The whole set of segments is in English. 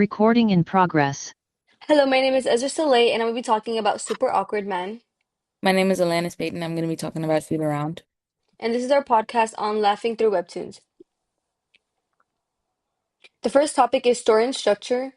Recording in progress. Hello, my name is Ezra Soleil, and I'm going to be talking about Super Awkward Man. My name is Alanis Payton. I'm going to be talking about Shoot Around. And this is our podcast on laughing through webtoons. The first topic is story and structure.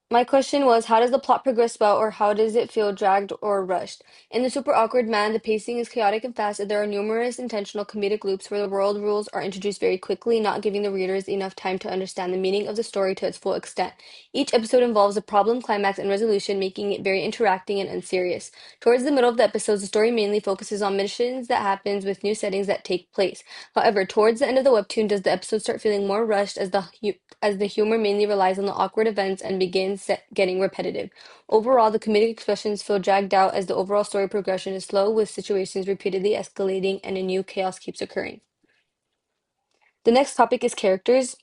My question was, how does the plot progress well, or how does it feel dragged or rushed? In The Super Awkward Man, the pacing is chaotic and fast, and there are numerous intentional comedic loops where the world rules are introduced very quickly, not giving the readers enough time to understand the meaning of the story to its full extent. Each episode involves a problem, climax, and resolution, making it very interacting and unserious. Towards the middle of the episodes, the story mainly focuses on missions that happens with new settings that take place. However, towards the end of the webtoon, does the episode start feeling more rushed as the humor mainly relies on the awkward events and begins getting repetitive. Overall, the comedic expressions feel dragged out as the overall story progression is slow, with situations repeatedly escalating and a new chaos keeps occurring. The next topic is characters.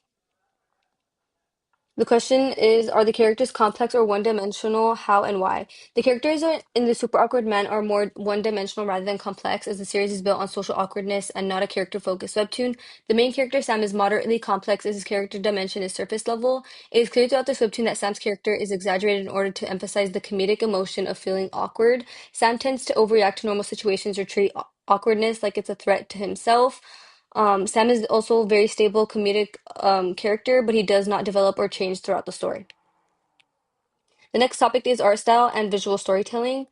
The question is, are the characters complex or one-dimensional? How and why? The characters in The Super Awkward Man are more one-dimensional rather than complex, as the series is built on social awkwardness and not a character-focused webtoon. The main character, Sam, is moderately complex as his character dimension is surface level. It is clear throughout this webtoon that Sam's character is exaggerated in order to emphasize the comedic emotion of feeling awkward. Sam tends to overreact to normal situations or treat awkwardness like it's a threat to himself. Sam is also a very stable comedic character, but he does not develop or change throughout the story. The next topic is art style and visual storytelling.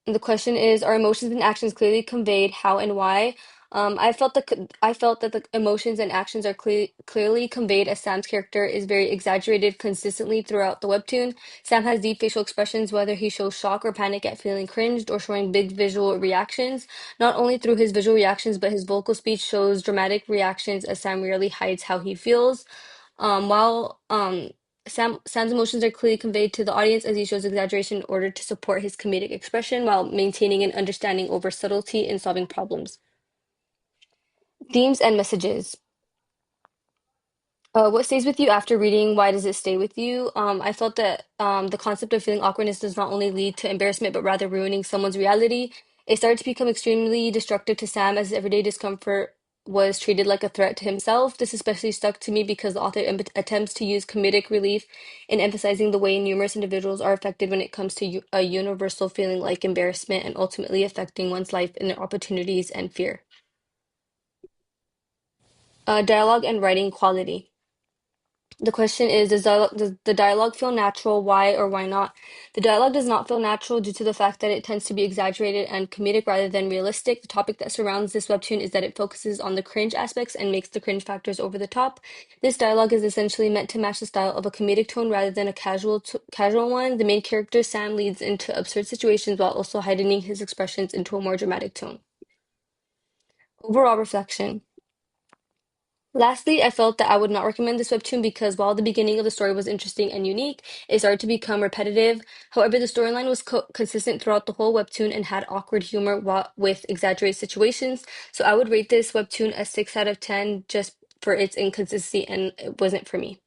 The question is, are emotions and actions clearly conveyed? How and why? I felt that the emotions and actions are clearly conveyed as Sam's character is very exaggerated consistently throughout the webtoon. Sam has deep facial expressions, whether he shows shock or panic at feeling cringed or showing big visual reactions. Not only through his visual reactions, but his vocal speech shows dramatic reactions as Sam rarely hides how he feels. While Sam's emotions are clearly conveyed to the audience as he shows exaggeration in order to support his comedic expression while maintaining an understanding over subtlety in solving problems. Themes and messages. What stays with you after reading? Why does it stay with you? I felt that the concept of feeling awkwardness does not only lead to embarrassment, but rather ruining someone's reality. It started to become extremely destructive to Sam as everyday discomfort was treated like a threat to himself. This especially stuck to me because the author attempts to use comedic relief in emphasizing the way numerous individuals are affected when it comes to a universal feeling like embarrassment and ultimately affecting one's life and their opportunities and fear. Dialogue and writing quality. The question is, does the dialogue feel natural? Why or why not? The dialogue does not feel natural due to the fact that it tends to be exaggerated and comedic rather than realistic. The topic that surrounds this webtoon is that it focuses on the cringe aspects and makes the cringe factors over the top. This dialogue is essentially meant to match the style of a comedic tone rather than a casual one. The main character, Sam, leads into absurd situations while also heightening his expressions into a more dramatic tone. Overall reflection. Lastly, I felt that I would not recommend this webtoon because while the beginning of the story was interesting and unique, it started to become repetitive. However, the storyline was consistent throughout the whole webtoon and had awkward humor with exaggerated situations. So I would rate this webtoon a 6 out of 10 just for its inconsistency, and it wasn't for me.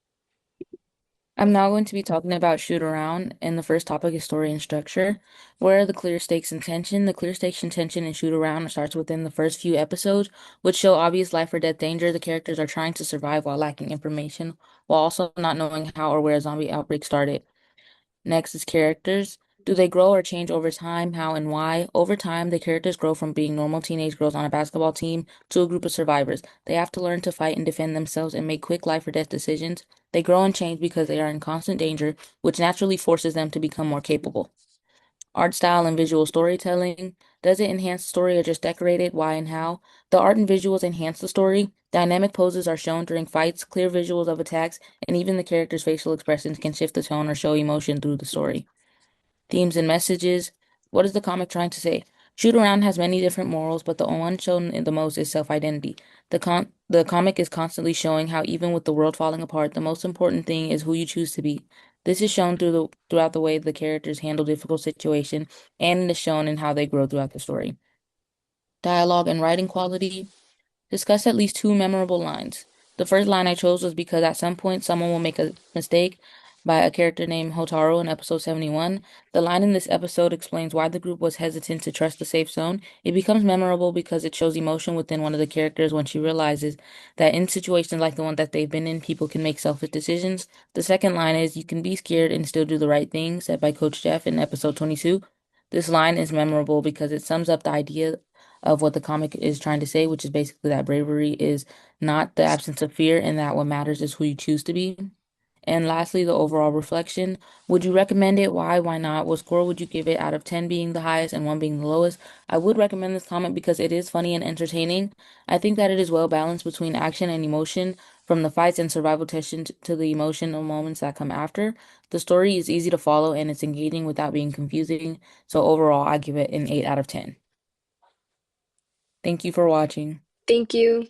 I'm now going to be talking about Shoot Around, and the first topic is story and structure. Where are the clear stakes and tension? The clear stakes and tension in Shoot Around starts within the first few episodes, which show obvious life or death danger. The characters are trying to survive while lacking information, while also not knowing how or where a zombie outbreak started. Next is characters. Do they grow or change over time? How and why? Over time, the characters grow from being normal teenage girls on a basketball team to a group of survivors. They have to learn to fight and defend themselves and make quick life or death decisions. They grow and change because they are in constant danger, which naturally forces them to become more capable. Art style and visual storytelling. Does it enhance the story or just decorate it? Why and how? The art and visuals enhance the story. Dynamic poses are shown during fights, clear visuals of attacks, and even the characters' facial expressions can shift the tone or show emotion through the story. Themes and messages. What is the comic trying to say? Shoot Around has many different morals, but the one shown in the most is self-identity. The comic is constantly showing how even with the world falling apart, the most important thing is who you choose to be. This is shown throughout the way the characters handle difficult situations, and it is shown in how they grow throughout the story. Dialogue and writing quality. Discuss at least two memorable lines. The first line I chose was because at some point someone will make a mistake. by a character named Hotaru in episode 71. The line in this episode explains why the group was hesitant to trust the safe zone. It becomes memorable because it shows emotion within one of the characters when she realizes that in situations like the one that they've been in, people can make selfish decisions. The second line is, "You can be scared and still do the right thing," said by Coach Jeff in episode 22. This line is memorable because it sums up the idea of what the comic is trying to say, which is basically that bravery is not the absence of fear, and that what matters is who you choose to be. And lastly, the overall reflection. Would you recommend it? Why? Why not? What score would you give it out of 10 being the highest and 1 being the lowest? I would recommend this comic because it is funny and entertaining. I think that it is well balanced between action and emotion, from the fights and survival tension to the emotional moments that come after. The story is easy to follow and it's engaging without being confusing. So overall, I give it an 8 out of 10. Thank you for watching. Thank you.